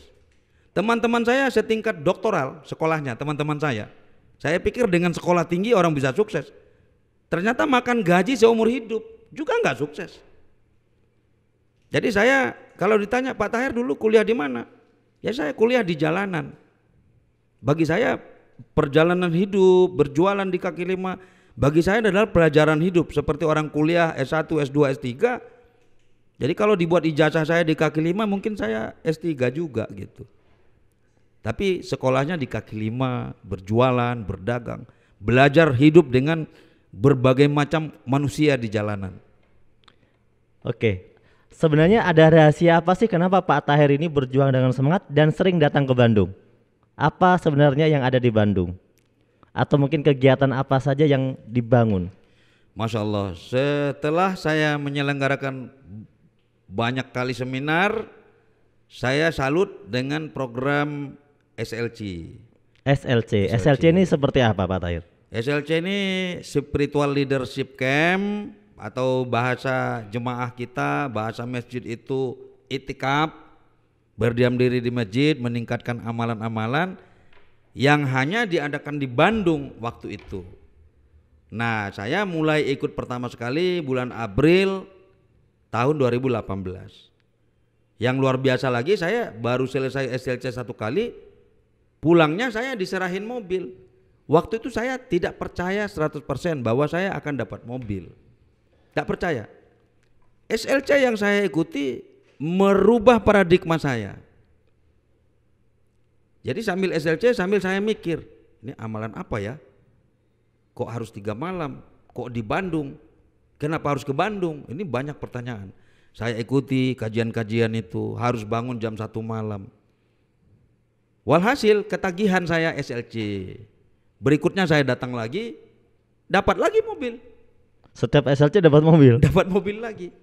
Teman-teman saya setingkat doktoral sekolahnya, teman-teman saya pikir dengan sekolah tinggi orang bisa sukses. Ternyata makan gaji seumur hidup juga nggak sukses. Jadi saya kalau ditanya Pak Tahir dulu kuliah di mana? Ya saya kuliah di jalanan. Bagi saya perjalanan hidup, berjualan di kaki lima, bagi saya adalah pelajaran hidup seperti orang kuliah S1, S2, S3. Jadi kalau dibuat ijazah saya di kaki lima mungkin saya S3 juga gitu. Tapi sekolahnya di kaki lima, berjualan, berdagang, belajar hidup dengan berbagai macam manusia di jalanan.
Oke. Sebenarnya ada rahasia apa sih kenapa Pak Tahir ini berjuang dengan semangat dan sering datang ke Bandung? Apa sebenarnya yang ada di Bandung? Atau mungkin kegiatan apa saja yang dibangun?
Masya Allah, setelah saya menyelenggarakan banyak kali seminar, saya salut dengan program SLC.
SLC ini seperti apa Pak Tahir?
SLC ini Spiritual Leadership Camp, atau bahasa jemaah kita, bahasa masjid itu itikaf, berdiam diri di masjid, meningkatkan amalan-amalan yang hanya diadakan di Bandung waktu itu. Nah, saya mulai ikut pertama sekali bulan April tahun 2018. Yang luar biasa lagi, saya baru selesai SLC 1 kali, pulangnya saya diserahin mobil. Waktu itu saya tidak percaya 100% bahwa saya akan dapat mobil. Tak percaya. SLC yang saya ikuti merubah paradigma saya. Jadi sambil SLC sambil saya mikir, ini amalan apa ya? Kok harus 3 malam? Kok di Bandung? Kenapa harus ke Bandung? Ini banyak pertanyaan. Saya ikuti kajian-kajian itu, harus bangun jam 1 malam. Walhasil ketagihan saya SLC. Berikutnya saya datang lagi, dapat lagi mobil.
Setiap SLC dapat mobil?
Dapat mobil lagi.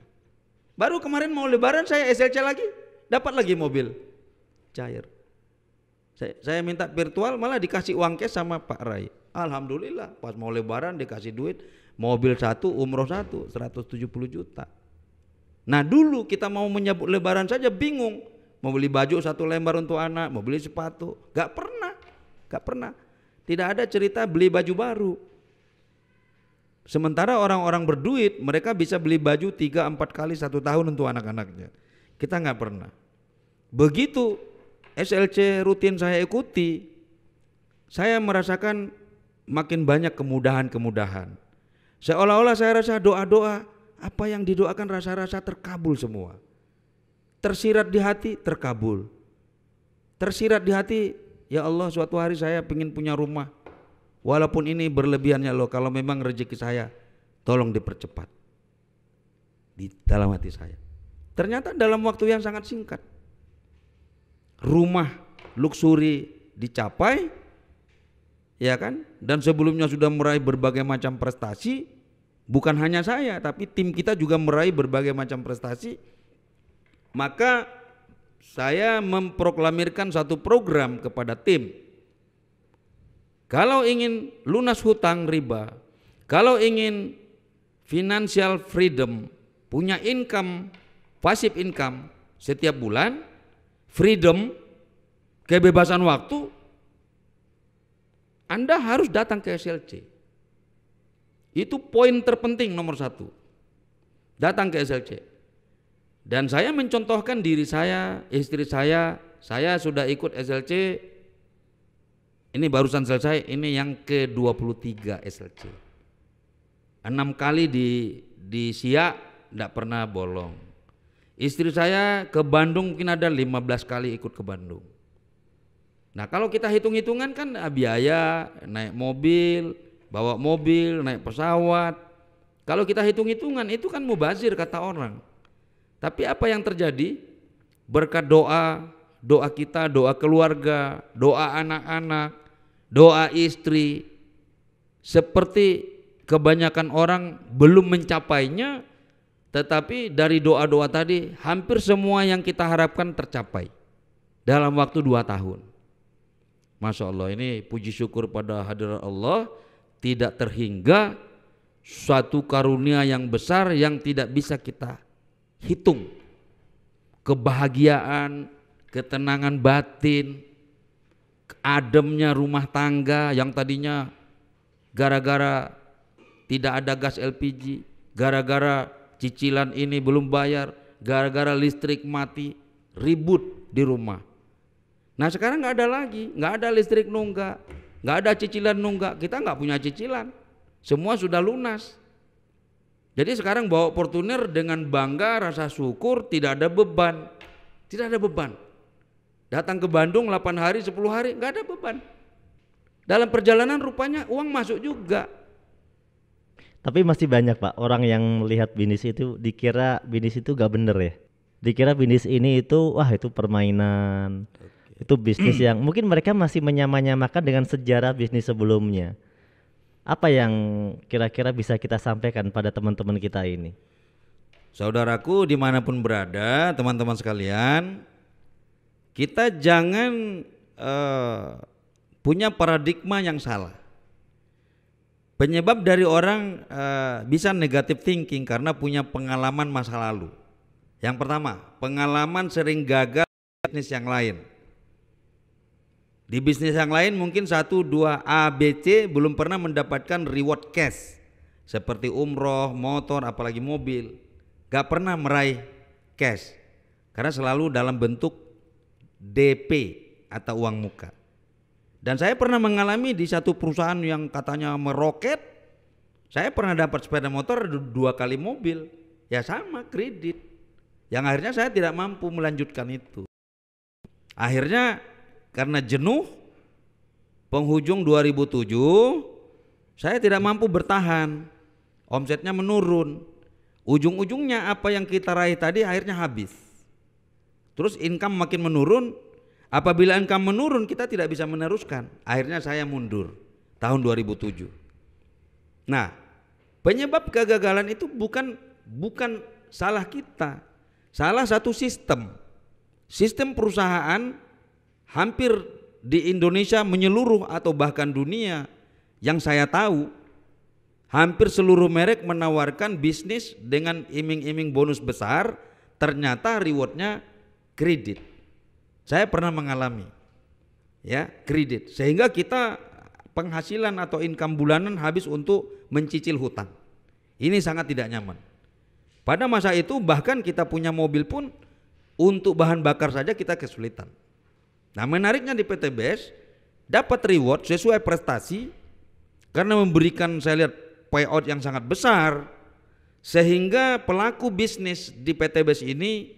Baru kemarin mau lebaran saya SLC lagi, dapat lagi mobil. Cair. Saya minta virtual malah dikasih uang cash sama Pak Rai. Alhamdulillah pas mau lebaran dikasih duit, mobil 1, umroh 1, 170 juta. Nah dulu kita mau menyambut lebaran saja bingung. Mau beli baju 1 lembar untuk anak, mau beli sepatu. Gak pernah. Tidak ada cerita beli baju baru. Sementara orang-orang berduit mereka bisa beli baju 3-4 kali 1 tahun untuk anak-anaknya. Kita nggak pernah. Begitu SLC rutin saya ikuti, saya merasakan makin banyak kemudahan-kemudahan. Seolah-olah saya rasa doa-doa, apa yang didoakan rasa-rasa terkabul semua. Tersirat di hati terkabul. Tersirat di hati, ya Allah suatu hari saya ingin punya rumah. Walaupun ini berlebihannya loh, kalau memang rezeki saya tolong dipercepat. Di dalam hati saya. Ternyata dalam waktu yang sangat singkat, rumah luksuri dicapai, ya kan? Dan sebelumnya sudah meraih berbagai macam prestasi. Bukan hanya saya, tapi tim kita juga meraih berbagai macam prestasi. Maka saya memproklamirkan satu program kepada tim. Kalau ingin lunas hutang riba, kalau ingin financial freedom, punya income, passive income setiap bulan, freedom, kebebasan waktu, Anda harus datang ke SLC. Itu poin terpenting nomor 1. Datang ke SLC. Dan saya mencontohkan diri saya, istri saya sudah ikut SLC. Ini barusan selesai, ini yang ke-23 SLC. 6 kali di Siak, enggak pernah bolong. Istri saya ke Bandung mungkin ada 15 kali ikut ke Bandung. Nah kalau kita hitung-hitungan kan biaya, naik mobil, bawa mobil, naik pesawat. Kalau kita hitung-hitungan itu kan mubazir kata orang. Tapi apa yang terjadi? Berkat doa kita, doa keluarga, doa anak-anak, doa istri, seperti kebanyakan orang belum mencapainya, tetapi dari doa-doa tadi hampir semua yang kita harapkan tercapai dalam waktu 2 tahun. Masya Allah, ini puji syukur pada hadirat Allah, tidak terhingga, suatu karunia yang besar yang tidak bisa kita hitung. Kebahagiaan, ketenangan batin, ademnya rumah tangga yang tadinya gara-gara tidak ada gas LPG, gara-gara cicilan ini belum bayar, gara-gara listrik mati, ribut di rumah. Nah sekarang nggak ada lagi, nggak ada listrik nunggak, nggak ada cicilan nunggak, kita nggak punya cicilan, semua sudah lunas. Jadi sekarang bawa Fortuner dengan bangga, rasa syukur, tidak ada beban, Datang ke Bandung 8 hari, 10 hari, nggak ada beban. Dalam perjalanan rupanya uang masuk juga.
Tapi masih banyak Pak orang yang melihat bisnis itu dikira bisnis itu gak bener ya. Dikira bisnis ini itu wah itu permainan. Itu bisnis yang mungkin mereka masih menyamakan dengan sejarah bisnis sebelumnya. Apa yang kira-kira bisa kita sampaikan pada teman-teman kita ini?
Saudaraku dimanapun berada, teman-teman sekalian, kita jangan punya paradigma yang salah. Penyebab dari orang bisa negative thinking karena punya pengalaman masa lalu. Yang pertama, pengalaman sering gagal di bisnis yang lain. Di bisnis yang lain mungkin 1, 2, A, B, C belum pernah mendapatkan reward cash seperti umroh, motor, apalagi mobil. Gak pernah meraih cash karena selalu dalam bentuk DP atau uang muka. Dan saya pernah mengalami di satu perusahaan yang katanya meroket, saya pernah dapat sepeda motor 2 kali mobil, ya sama kredit. Yang akhirnya saya tidak mampu melanjutkan itu. Akhirnya karena jenuh, penghujung 2007 saya tidak mampu bertahan, omsetnya menurun. Ujung-ujungnya apa yang kita raih tadi akhirnya habis. Terus income makin menurun. Apabila income menurun kita tidak bisa meneruskan. Akhirnya saya mundur tahun 2007. Nah, penyebab kegagalan itu bukan salah kita. Salah satu sistem. Sistem perusahaan hampir di Indonesia menyeluruh atau bahkan dunia yang saya tahu hampir seluruh merek menawarkan bisnis dengan iming-iming bonus besar, ternyata rewardnya kredit. Saya pernah mengalami ya kredit, sehingga kita penghasilan atau income bulanan habis untuk mencicil hutang. Ini sangat tidak nyaman. Pada masa itu bahkan kita punya mobil pun untuk bahan bakar saja kita kesulitan. Nah, menariknya di PTBS dapat reward sesuai prestasi karena memberikan saya lihat payout yang sangat besar, sehingga pelaku bisnis di PTBS ini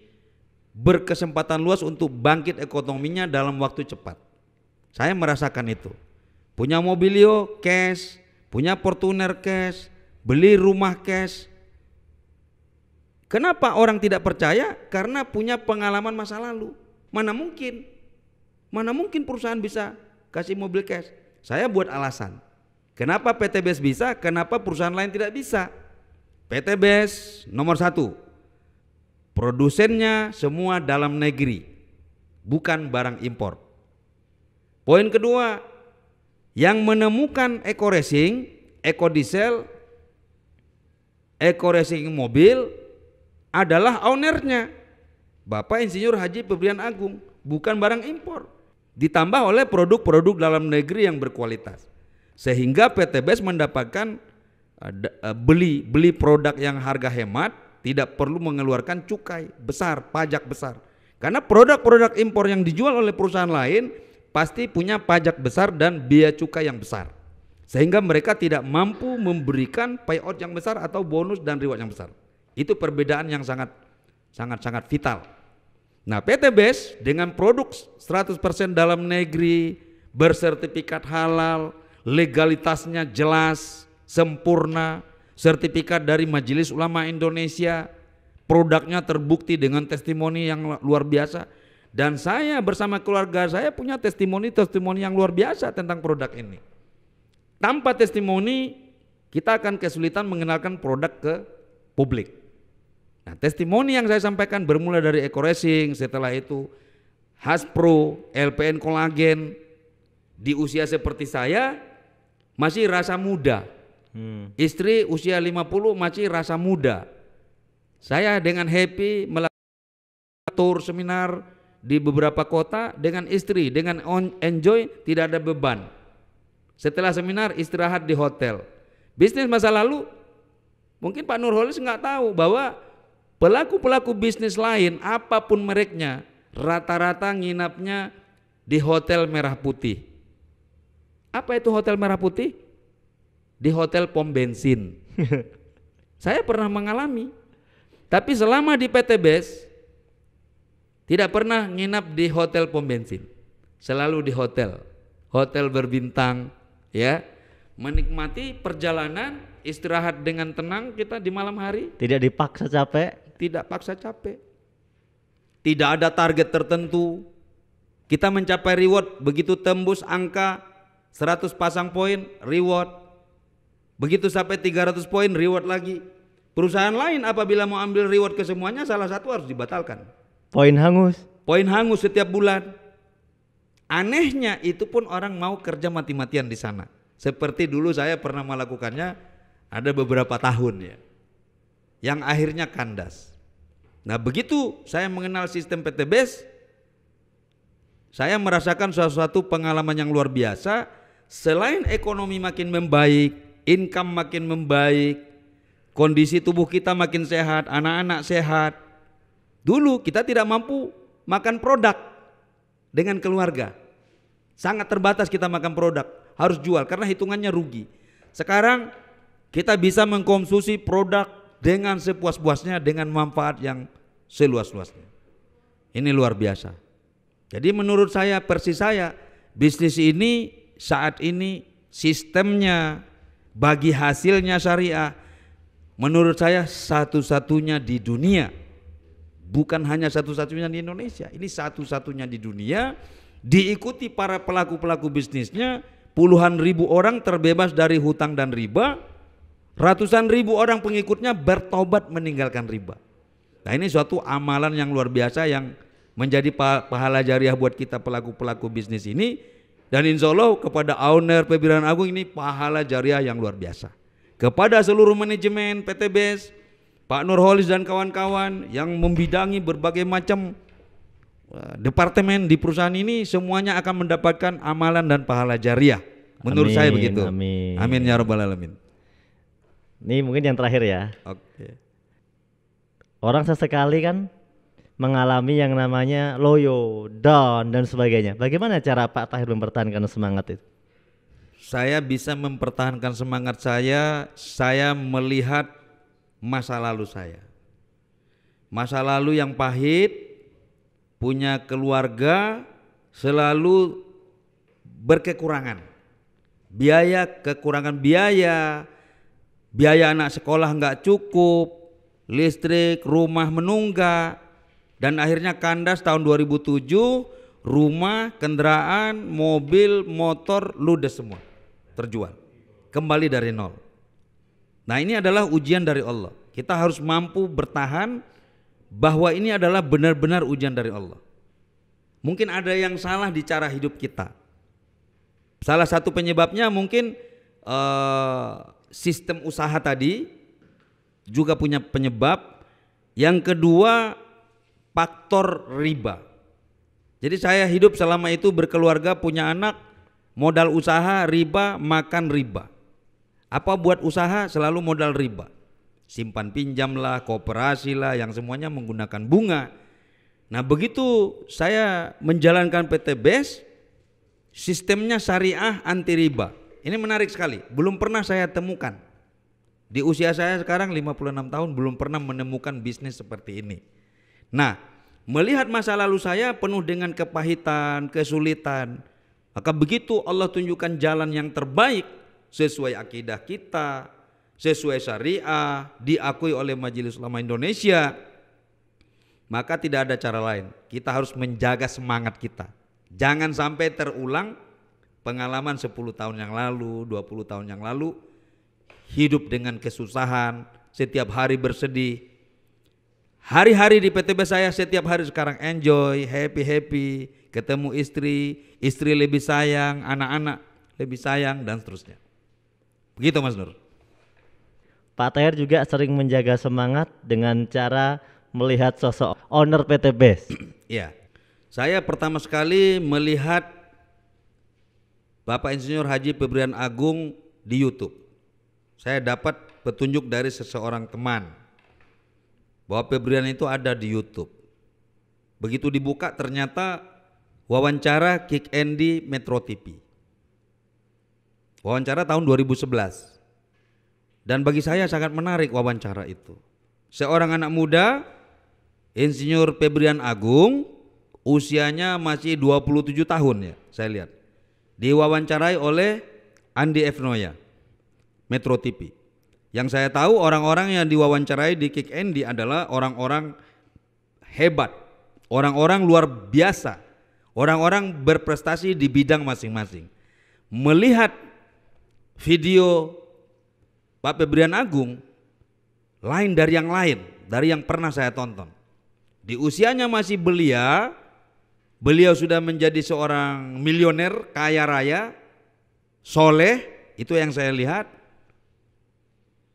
berkesempatan luas untuk bangkit ekonominya dalam waktu cepat. Saya merasakan itu. Punya mobilio cash, punya Fortuner cash, beli rumah cash. Kenapa orang tidak percaya? Karena punya pengalaman masa lalu. Mana mungkin perusahaan bisa kasih mobil cash? Saya buat alasan. Kenapa PTBS bisa? Kenapa perusahaan lain tidak bisa? PTBS nomor 1, produsennya semua dalam negeri, bukan barang impor. Poin kedua, yang menemukan eco racing, eco diesel, eco racing mobil adalah ownernya, Bapak Insinyur Haji Febrian Agung, bukan barang impor. Ditambah oleh produk-produk dalam negeri yang berkualitas, sehingga PTBS mendapatkan beli produk yang harga hemat, tidak perlu mengeluarkan cukai besar, pajak besar. Karena produk-produk impor yang dijual oleh perusahaan lain pasti punya pajak besar dan biaya cukai yang besar, sehingga mereka tidak mampu memberikan payout yang besar atau bonus dan reward yang besar. Itu perbedaan yang sangat vital. Nah, PTBS dengan produk 100% dalam negeri, bersertifikat halal, legalitasnya jelas, sempurna, sertifikat dari Majelis Ulama Indonesia, produknya terbukti dengan testimoni yang luar biasa, dan saya bersama keluarga saya punya testimoni yang luar biasa tentang produk ini. Tanpa testimoni kita akan kesulitan mengenalkan produk ke publik. Nah, testimoni yang saya sampaikan bermula dari Eco Racing, setelah itu Haspro, LPN Kolagen. Di usia seperti saya masih rasa muda. Istri usia 50 masih rasa muda. Saya dengan happy melakukan tour seminar di beberapa kota dengan istri, dengan enjoy, tidak ada beban. Setelah seminar istirahat di hotel. Bisnis masa lalu mungkin Pak Nurholis nggak tahu bahwa pelaku-pelaku bisnis lain apapun mereknya rata-rata nginapnya di Hotel Merah Putih. Apa itu Hotel Merah Putih? Di hotel pom bensin. Saya pernah mengalami. Tapi selama di PTBS tidak pernah nginap di hotel pom bensin. Selalu di hotel berbintang, ya. Menikmati perjalanan, istirahat dengan tenang kita di malam hari.
Tidak dipaksa capek.
Tidak paksa capek. Tidak ada target tertentu. Kita mencapai reward, begitu tembus angka 100 pasang poin reward. Begitu sampai 300 poin reward lagi. Perusahaan lain apabila mau ambil reward ke semuanya, salah satu harus dibatalkan.
Poin hangus
Poin hangus setiap bulan. Anehnya itu pun orang mau kerja mati-matian di sana. Seperti dulu saya pernah melakukannya ada beberapa tahun ya, yang akhirnya kandas. Nah begitu saya mengenal sistem PTBS, saya merasakan suatu pengalaman yang luar biasa. Selain ekonomi makin membaik, income makin membaik, kondisi tubuh kita makin sehat, anak-anak sehat. Dulu kita tidak mampu makan produk dengan keluarga. Sangat terbatas kita makan produk, harus jual karena hitungannya rugi. Sekarang kita bisa mengkonsumsi produk dengan sepuas-puasnya, dengan manfaat yang seluas-luasnya. Ini luar biasa. Jadi menurut saya, persis saya, bisnis ini saat ini sistemnya bagi hasilnya syariah, menurut saya satu-satunya di dunia. Bukan hanya satu-satunya di Indonesia, ini satu-satunya di dunia, diikuti para pelaku-pelaku bisnisnya. Puluhan ribu orang terbebas dari hutang dan riba, ratusan ribu orang pengikutnya bertobat meninggalkan riba. Nah ini suatu amalan yang luar biasa yang menjadi pahala jariah buat kita pelaku-pelaku bisnis ini. Dan insya Allah kepada owner Pebrian Agung ini pahala jariah yang luar biasa. Kepada seluruh manajemen PTBS, Pak Nurholis dan kawan-kawan yang membidangi berbagai macam departemen di perusahaan ini, semuanya akan mendapatkan amalan dan pahala jariah. Menurut saya begitu.
Amin.
Amin ya rabbal alamin.
Ini mungkin yang terakhir ya.
Oke.
Orang sesekali kan mengalami yang namanya loyo, down dan sebagainya. Bagaimana cara Pak Tahir mempertahankan semangat itu?
Saya bisa mempertahankan semangat saya melihat masa lalu saya. Masa lalu yang pahit, punya keluarga selalu berkekurangan. Kekurangan biaya anak sekolah nggak cukup, listrik, rumah menunggak, dan akhirnya kandas tahun 2007, rumah, kendaraan, mobil, motor ludes semua, terjual, kembali dari nol. Nah ini adalah ujian dari Allah. Kita harus mampu bertahan bahwa ini adalah benar-benar ujian dari Allah. Mungkin ada yang salah di cara hidup kita. Salah satu penyebabnya mungkin sistem usaha tadi juga punya penyebab. Yang kedua, faktor riba. Jadi saya hidup selama itu berkeluarga, punya anak, modal usaha riba, makan riba. Apa buat usaha selalu modal riba. Simpan pinjam lah, koperasi lah, yang semuanya menggunakan bunga. Nah begitu saya menjalankan PTBS, sistemnya syariah anti riba. Ini menarik sekali, belum pernah saya temukan. Di usia saya sekarang 56 tahun belum pernah menemukan bisnis seperti ini. Nah melihat masa lalu saya penuh dengan kepahitan, kesulitan, maka begitu Allah tunjukkan jalan yang terbaik sesuai akidah kita, sesuai syariah, diakui oleh Majelis Ulama Indonesia, maka tidak ada cara lain. Kita harus menjaga semangat kita. Jangan sampai terulang pengalaman 10 tahun yang lalu, 20 tahun yang lalu, hidup dengan kesusahan, setiap hari bersedih. Hari-hari di PTB saya setiap hari sekarang enjoy, happy, ketemu istri lebih sayang, anak-anak lebih sayang, dan seterusnya. Begitu Mas Nur.
Pak Tahir juga sering menjaga semangat dengan cara melihat sosok owner PTBS.
Ya, saya pertama sekali melihat Bapak Insinyur Haji Pebrian Agung di YouTube. Saya dapat petunjuk dari seseorang teman bahwa Pebrian itu ada di YouTube. Begitu dibuka ternyata wawancara Kick Andy Metro TV. Wawancara tahun 2011. Dan bagi saya sangat menarik wawancara itu. Seorang anak muda, Insinyur Pebrian Agung, usianya masih 27 tahun ya, saya lihat. Diwawancarai oleh Andi F. Noya, Metro TV. Yang saya tahu orang-orang yang diwawancarai di Kick Andy adalah orang-orang hebat, orang-orang luar biasa, orang-orang berprestasi di bidang masing-masing. Melihat video Pak Pebrian Agung lain dari yang lain, dari yang pernah saya tonton. Di usianya masih belia, Beliau sudah menjadi seorang milioner, kaya raya, soleh, itu yang saya lihat.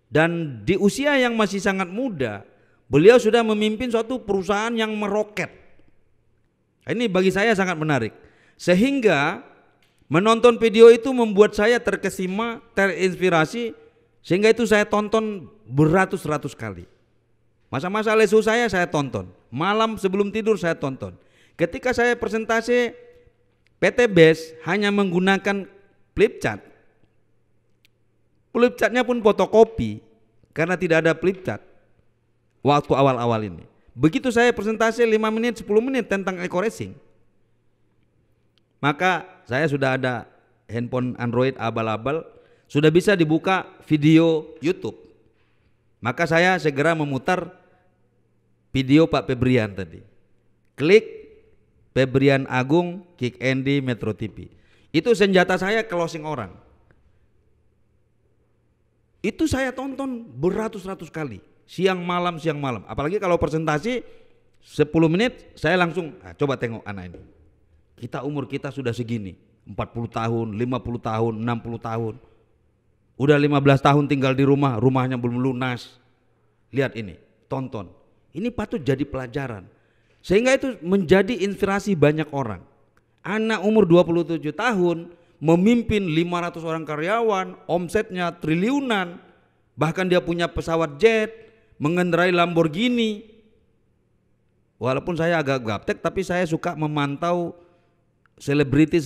Dan di usia yang masih sangat muda, beliau sudah memimpin suatu perusahaan yang meroket. Ini bagi saya sangat menarik. Sehingga menonton video itu membuat saya terkesima, terinspirasi, sehingga itu saya tonton beratus-ratus kali. Masa-masa lesu saya tonton, malam sebelum tidur saya tonton. Ketika saya presentasi PT BES hanya menggunakan flipchart, flipchartnya pun fotokopi karena tidak ada flipchart waktu awal-awal ini. Begitu saya presentasi 5 menit 10 menit tentang eco racing, maka saya sudah ada handphone Android abal-abal, sudah bisa dibuka video YouTube. Maka saya segera memutar video Pak Febrian tadi. Klik Febrian Agung Kick Andy Metro TV. Itu senjata saya closing orang. Itu saya tonton beratus-ratus kali, siang malam. Apalagi kalau presentasi 10 menit saya langsung coba tengok anak ini. Umur kita sudah segini, 40 tahun, 50 tahun, 60 tahun. Udah 15 tahun tinggal di rumah, rumahnya belum lunas. Lihat ini, tonton. Ini patut jadi pelajaran. Sehingga itu menjadi inspirasi banyak orang. Anak umur 27 tahun memimpin 500 orang karyawan, omsetnya triliunan, bahkan dia punya pesawat jet, mengendarai Lamborghini. Walaupun saya agak gaptek, tapi saya suka memantau selebriti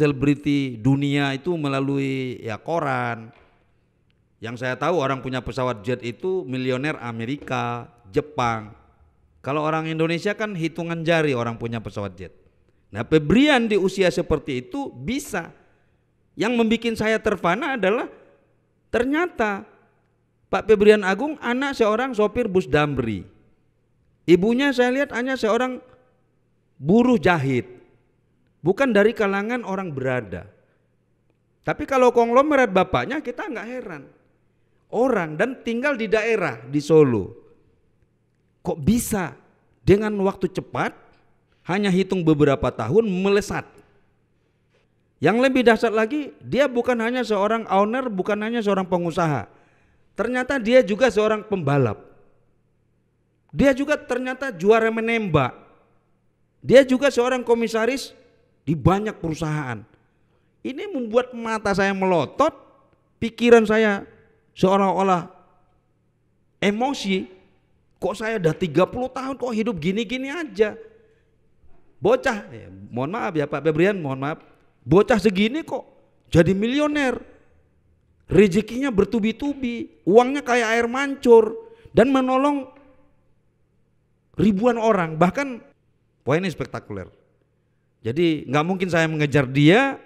dunia itu melalui koran. Yang saya tahu orang punya pesawat jet itu milioner Amerika, Jepang. Kalau orang Indonesia kan hitungan jari orang punya pesawat jet. Nah, Febrian di usia seperti itu bisa. Yang membuat saya terfana adalah ternyata Pak Febrian Agung anak seorang sopir bus damri. Ibunya saya lihat hanya seorang buruh jahit. Bukan dari kalangan orang berada. Tapi kalau konglomerat bapaknya kita nggak heran. Orang dan tinggal di daerah di Solo. Kok bisa dengan waktu cepat hanya hitung beberapa tahun melesat. Yang lebih dahsyat lagi, dia bukan hanya seorang owner, bukan hanya seorang pengusaha. Ternyata dia juga seorang pembalap. Dia juga ternyata juara menembak. Dia juga seorang komisaris di banyak perusahaan. Ini membuat mata saya melotot, pikiran saya seolah-olah emosi. Kok saya udah 30 tahun kok hidup gini-gini aja. Bocah, mohon maaf ya Pak Febrian, mohon maaf. Bocah segini kok jadi milioner. Rezekinya bertubi-tubi, uangnya kayak air mancur dan menolong ribuan orang. Bahkan wah ini spektakuler. Jadi nggak mungkin saya mengejar dia,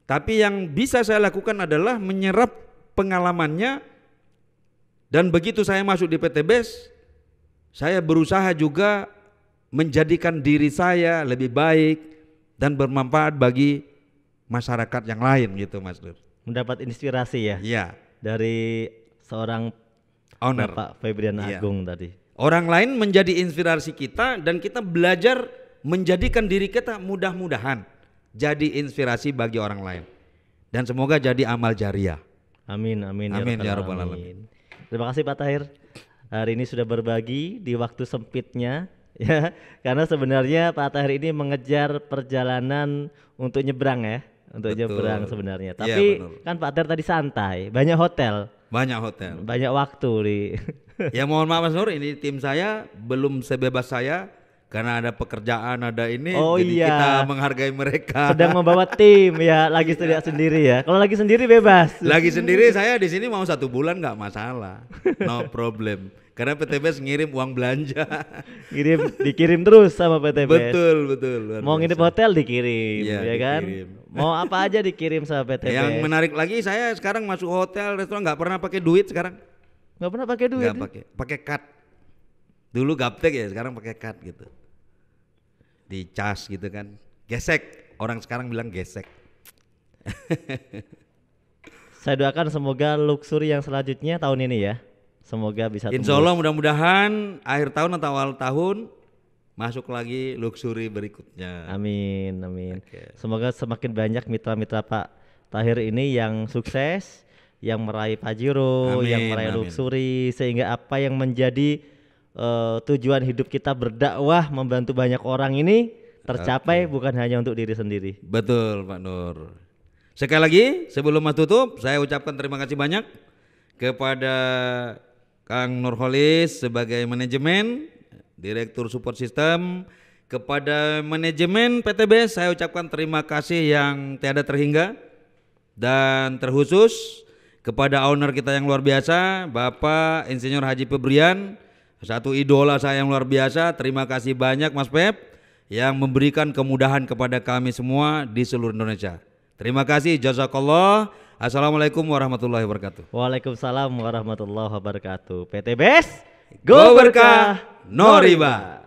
tapi yang bisa saya lakukan adalah menyerap pengalamannya. Dan begitu saya masuk di PT BES, saya berusaha juga menjadikan diri saya lebih baik dan bermanfaat bagi masyarakat yang lain gitu Mas Nur.
Mendapat inspirasi ya?
Iya.
Dari seorang
owner
Pak Febrian Agung tadi.
Orang lain menjadi inspirasi kita dan kita belajar menjadikan diri kita mudah-mudahan jadi inspirasi bagi orang lain. Dan semoga jadi amal jariah.
Amin amin,
amin ya rabbal alamin.
Terima kasih Pak Tahir. Hari ini sudah berbagi di waktu sempitnya ya, karena sebenarnya Pak Tahir ini mengejar perjalanan untuk nyebrang ya, untuk nyebrang sebenarnya. Tapi kan Pak Tahir tadi santai, banyak hotel, banyak waktu di.
Ya mohon maaf Mas Nur, ini tim saya belum sebebas saya karena ada pekerjaan, ada ini.
Oh
jadi
iya,
kita menghargai mereka.
Sedang membawa tim ya, lagi tidak sendiri ya. Kalau lagi sendiri bebas.
Lagi sendiri saya di sini mau 1 bulan nggak masalah, no problem. Karena PT BES ngirim uang belanja.
Dikirim terus sama PT BES.
Betul.
Mau nginep hotel dikirim, ya kan?
Dikirim.
Mau apa aja dikirim sama PT BES.
Yang menarik lagi saya sekarang masuk hotel, restoran nggak pernah pakai duit sekarang.
Nggak pernah pakai duit?
Nggak pakai card. Dulu gaptek ya, sekarang pakai card gitu. Dicas gitu kan. Gesek, orang sekarang bilang gesek.
Saya doakan semoga luxury yang selanjutnya tahun ini ya. Semoga bisa
Insya Allah mudah-mudahan akhir tahun atau awal tahun masuk lagi luxury berikutnya.
Amin, amin.
Oke.
Semoga semakin banyak mitra-mitra Pak Tahir ini yang sukses, yang meraih Pajero, yang
Amin,
meraih
amin.
luxury, sehingga apa yang menjadi tujuan hidup kita berdakwah, membantu banyak orang ini tercapai bukan hanya untuk diri sendiri.
Betul Pak Nur. Sekali lagi sebelum Mas tutup, saya ucapkan terima kasih banyak kepada Kang Nurholis sebagai manajemen, Direktur Support System. Kepada manajemen PTBS saya ucapkan terima kasih yang tiada terhingga. Dan terkhusus kepada owner kita yang luar biasa, Bapak Insinyur Haji Febrian, satu idola saya yang luar biasa. Terima kasih banyak Mas Pep yang memberikan kemudahan kepada kami semua di seluruh Indonesia. Terima kasih, jazakallah. Assalamualaikum warahmatullahi wabarakatuh.
Waalaikumsalam warahmatullahi wabarakatuh. PTBS
Go berkah, no riba.